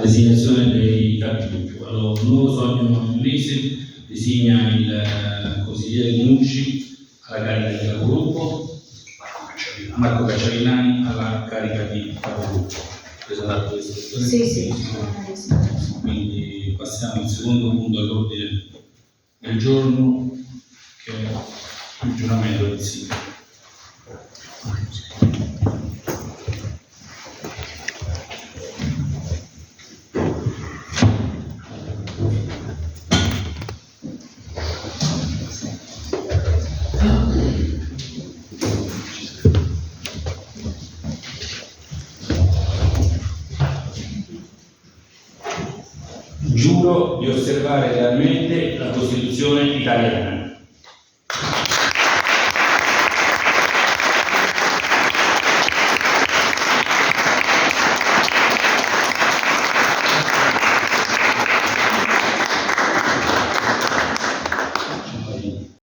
designazione dei capigruppo. Allora, nuovo sogno Munisi designa il consigliere Nucci alla carica di capogruppo, Marco Cacciavillani alla carica di capogruppo. Sì. Quindi passiamo al secondo punto all'ordine del giorno, che è il giuramento del sindaco. Giuro di osservare lealmente la Costituzione italiana.